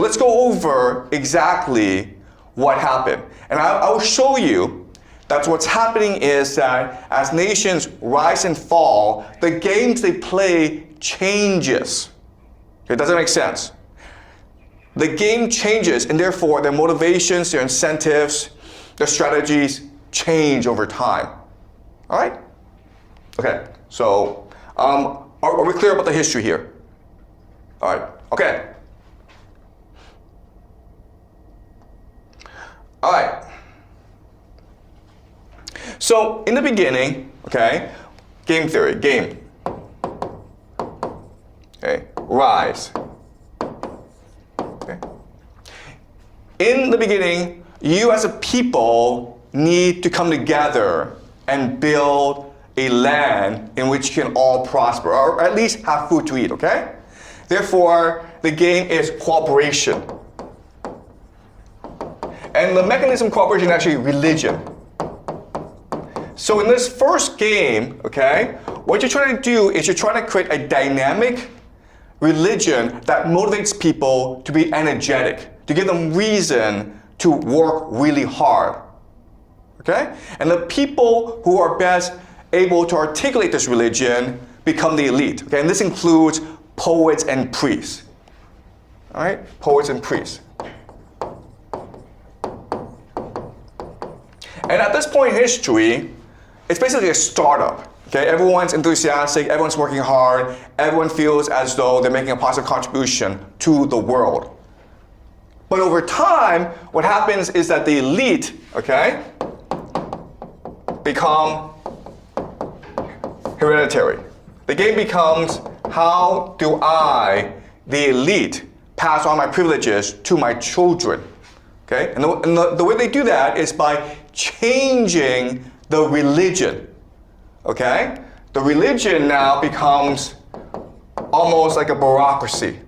Let's go over exactly what happened. And I will show you that what's happening is that as nations rise and fall, the games they play changes. Okay, does that make sense? The game changes, and therefore their motivations, their incentives, their strategies change over time. All right? Okay, so are we clear about the history here? All right, okay. All right. So in the beginning, okay, game theory, game. Okay, rise. Okay. In the beginning, you as a people need to come together and build a land in which you can all prosper, or at least have food to eat, okay? Therefore, the game is cooperation. And the mechanism of cooperation is actually religion. So in this first game, okay, what you're trying to do is you're trying to create a dynamic religion that motivates people to be energetic, to give them reason to work really hard. Okay? And the people who are best able to articulate this religion become the elite. Okay? And this includes poets and priests. All right? Poets and priests. And at this point in history, it's basically a startup. Okay? Everyone's enthusiastic, everyone's working hard, everyone feels as though they're making a positive contribution to the world. But over time, what happens is that the elite, okay, become hereditary. The game becomes, how do I, the elite, pass on my privileges to my children? Okay? And the way they do that is by changing the religion. Okay? The religion now becomes almost like a bureaucracy.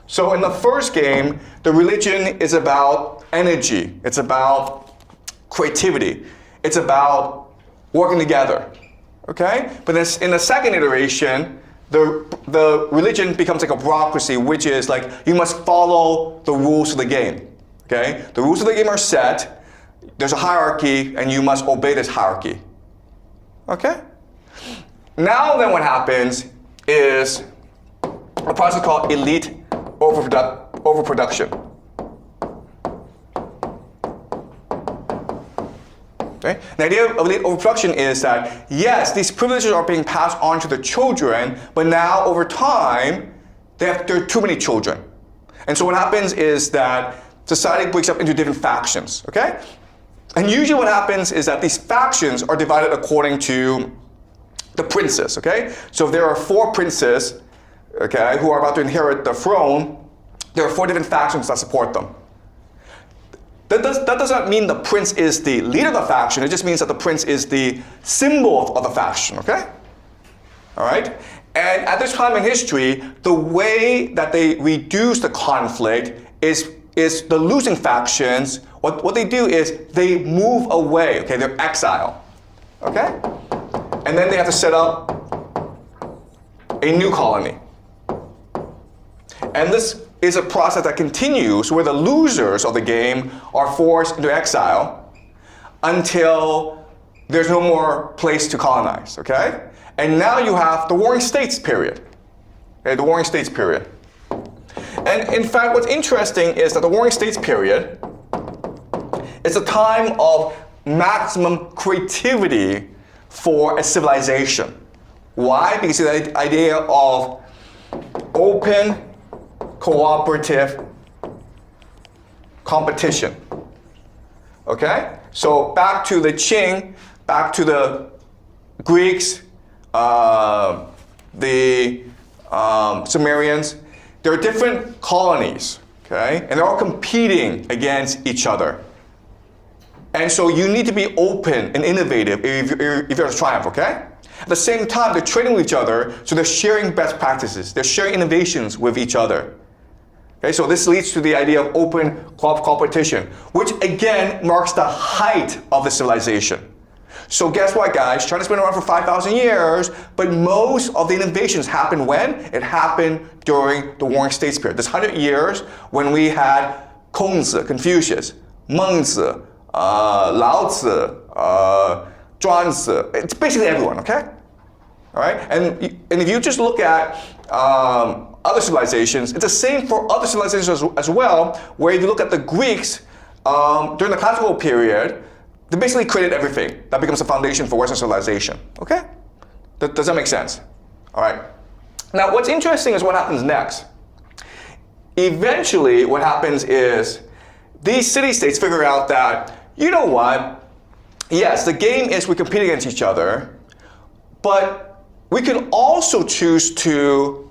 So in the first game, the religion is about energy. It's about creativity. It's about working together. Okay? But in the second iteration, the religion becomes like a bureaucracy, which is like you must follow the rules of the game. Okay? The rules of the game are set. There's a hierarchy, and you must obey this hierarchy. Okay? Now then what happens is a process called elite overproduction. Okay? The idea of elite overproduction is that, yes, these privileges are being passed on to the children, but now over time, there are too many children. And so what happens is that society breaks up into different factions. Okay? And usually what happens is that these factions are divided according to the princes. Okay? So if there are 4 princes, okay, who are about to inherit the throne, there are 4 different factions that support them. That does not mean the prince is the leader of the faction. It just means that the prince is the symbol of the faction, okay? All right? And at this time in history, the way that they reduce the conflict is the losing factions, what they do is they move away, okay? They're exile, okay? And then they have to set up a new colony. And this is a process that continues where the losers of the game are forced into exile until there's no more place to colonize, okay? And now you have the Warring States period, okay? The Warring States period. And in fact, what's interesting is that the Warring States period is a time of maximum creativity for a civilization. Why? Because the idea of open, cooperative competition. Okay? So back to the Qing, back to the Greeks, the Sumerians, there are different colonies, okay? And they're all competing against each other. And so you need to be open and innovative if you're to triumph, okay? At the same time, they're trading with each other, so they're sharing best practices. They're sharing innovations with each other. Okay, so this leads to the idea of open competition, which again marks the height of the civilization. So guess what, guys? China's been around for 5,000 years, but most of the innovations happened when? It happened during the Warring States period. This 100 years when we had Kongzi, Confucius, Mengzi, Laozi, Zhuangzi. It's basically everyone, okay? All right? And if you just look at other civilizations, it's the same for other civilizations as well, where if you look at the Greeks during the classical period, they basically created everything. That becomes the foundation for Western civilization, okay? Does that make sense? All right. Now, what's interesting is what happens next. Eventually, what happens is these city-states figure out that, you know what? Yes, the game is we compete against each other, but we can also choose to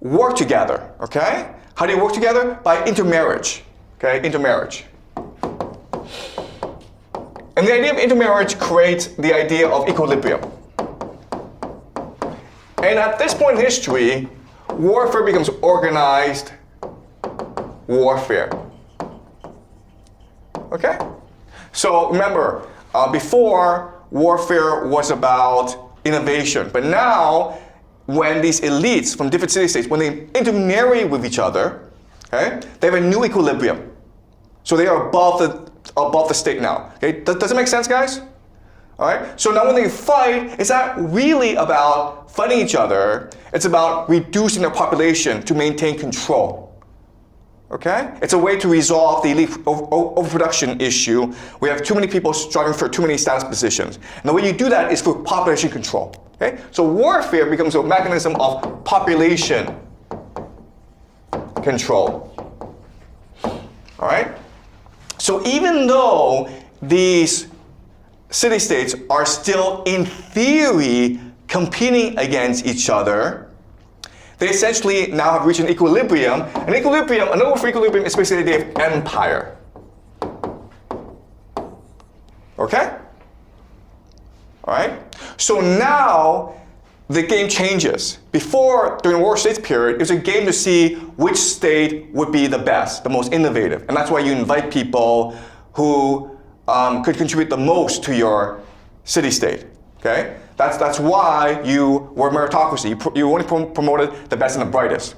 work together, okay? How do you work together? By intermarriage, okay? Intermarriage. And the idea of intermarriage creates the idea of equilibrium. And at this point in history, warfare becomes organized warfare. Okay? So remember, before, warfare was about innovation. But now, when these elites from different city-states, when they intermarry with each other, okay, they have a new equilibrium. So they are above the state now. Okay? Does it make sense, guys? All right? So now when they fight, it's not really about fighting each other. It's about reducing their population to maintain control. Okay? It's a way to resolve the elite overproduction issue. We have too many people striving for too many status positions. And the way you do that is through population control. Okay? So warfare becomes a mechanism of population control. All right? So even though these city-states are still, in theory, competing against each other, they essentially now have reached an equilibrium. An equilibrium, another word for equilibrium is basically the idea of empire. Okay? All right? So now the game changes. Before, during the War of States period, it was a game to see which state would be the best, the most innovative. And that's why you invite people who could contribute the most to your city-state. Okay? That's why you were meritocracy. You only promoted the best and the brightest.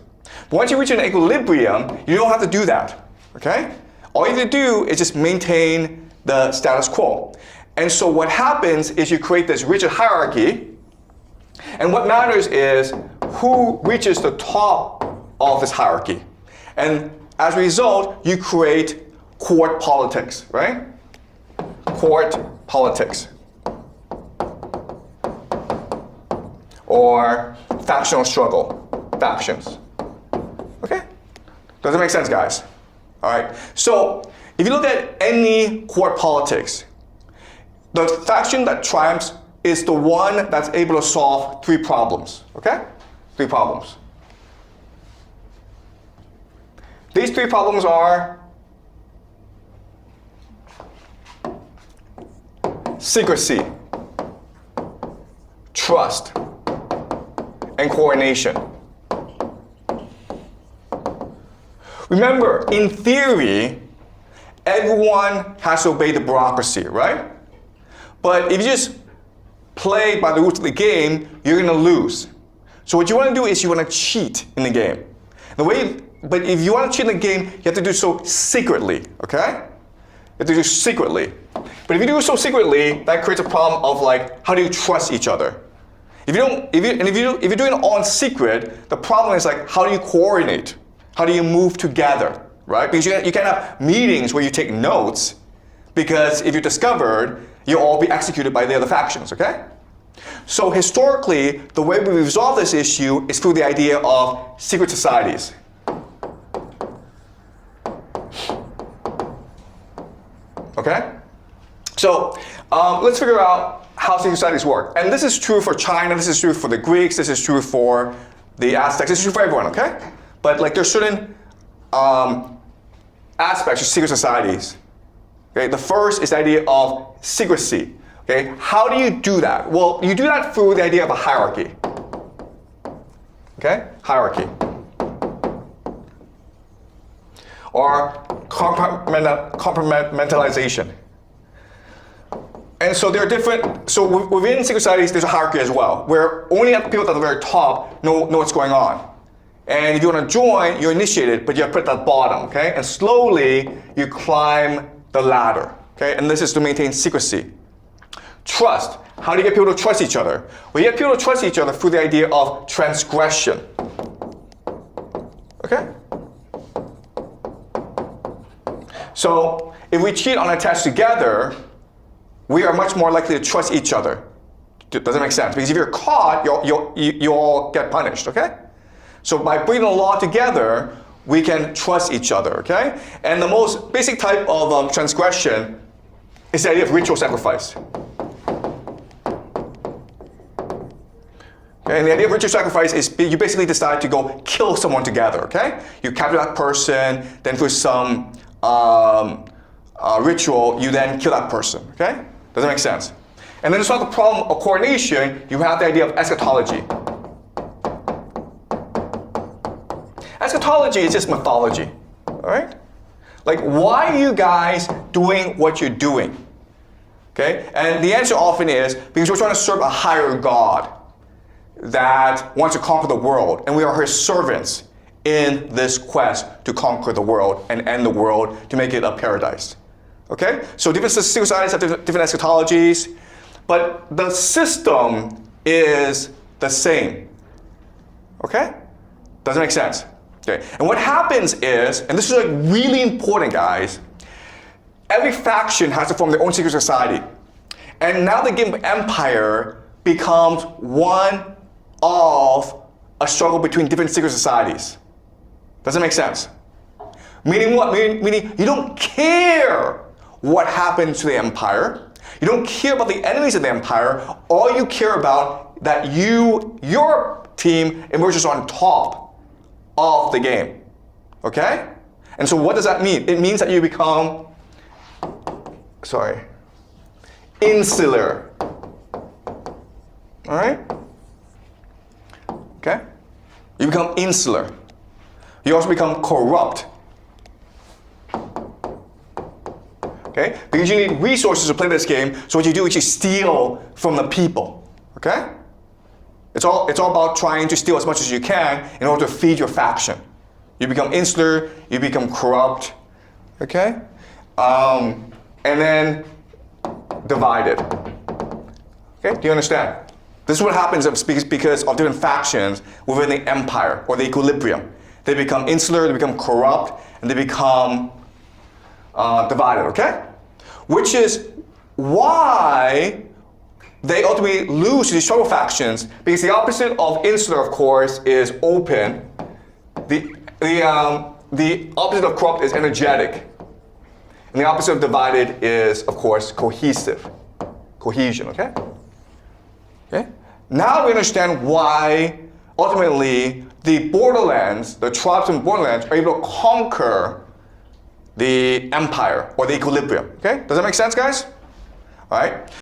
But once you reach an equilibrium, you don't have to do that. Okay? All you have to do is just maintain the status quo. And so what happens is you create this rigid hierarchy, and what matters is who reaches the top of this hierarchy. And as a result, you create court politics, right? Court politics. Or factional struggle, factions. Okay? Does it make sense, guys? All right. So if you look at any court politics, the faction that triumphs is the one that's able to solve three problems. Okay? Three problems. These three problems are secrecy, trust, and coordination. Remember, in theory, everyone has to obey the bureaucracy, right? But if you just play by the rules of the game, you're going to lose. So what you want to do is you want to cheat in the game. But if you want to cheat in the game, you have to do so secretly, okay? You have to do secretly. But if you do so secretly, that creates a problem of like, how do you trust each other? If you're doing it all in secret, the problem is like, how do you coordinate? How do you move together, right? Because you can't have meetings where you take notes, because if you're discovered, you'll all be executed by the other factions, okay? So historically, the way we resolve this issue is through the idea of secret societies. Okay? So let's figure out how secret societies work. And this is true for China, this is true for the Greeks, this is true for the Aztecs, this is true for everyone, okay? But like there's certain aspects of secret societies. Okay? The first is the idea of secrecy. Okay? How do you do that? Well, you do that through the idea of a hierarchy. Okay? Hierarchy. Or compartmentalization. And so there are different, so within secret societies, there's a hierarchy as well, where only the people at the very top know what's going on. And if you want to join, you're initiated, but you have to put it at the bottom, okay? And slowly, you climb the ladder, okay? And this is to maintain secrecy. Trust. How do you get people to trust each other? Well, you get people to trust each other through the idea of transgression, okay? So, if we cheat on a test together, we are much more likely to trust each other. Does that make sense? Because if you're caught, you all get punished, okay? So by bringing the law together, we can trust each other, okay? And the most basic type of transgression is the idea of ritual sacrifice. Okay, and the idea of ritual sacrifice is you basically decide to go kill someone together, okay? You capture that person, then through some ritual, you then kill that person, okay? Does that make sense? And then to solve the problem of coordination, you have the idea of eschatology. Eschatology is just mythology, all right? Like, why are you guys doing what you're doing? Okay, and the answer often is because we're trying to serve a higher God that wants to conquer the world, and we are his servants in this quest to conquer the world and end the world to make it a paradise. Okay, so different secret societies have different eschatologies, but the system is the same. Okay, does it make sense? Okay, and what happens is, and this is like really important, guys, every faction has to form their own secret society. And now the game of empire becomes one of a struggle between different secret societies. Does that make sense? Meaning what? Meaning you don't care what happens to the empire. You don't care about the enemies of the empire. All you care about that your team emerges on top of the game. Okay? And so what does that mean? It means that you become insular. All right? Okay? You become insular. You also become corrupt. Okay? Because you need resources to play this game, so what you do is you steal from the people. Okay? It's all about trying to steal as much as you can in order to feed your faction. You become insular, you become corrupt. Okay? And then divided. Okay? Do you understand? This is what happens because of different factions within the empire or the equilibrium. They become insular, they become corrupt, and they become divided, okay? Which is why they ultimately lose to these struggle factions, because the opposite of insular, of course, is open. The opposite of corrupt is energetic. And the opposite of divided is, of course, cohesive. Cohesion, okay? Okay? Now we understand why, ultimately, the borderlands, the tribes in borderlands, are able to conquer the empire or the equilibrium. Okay? Does that make sense, guys? All right?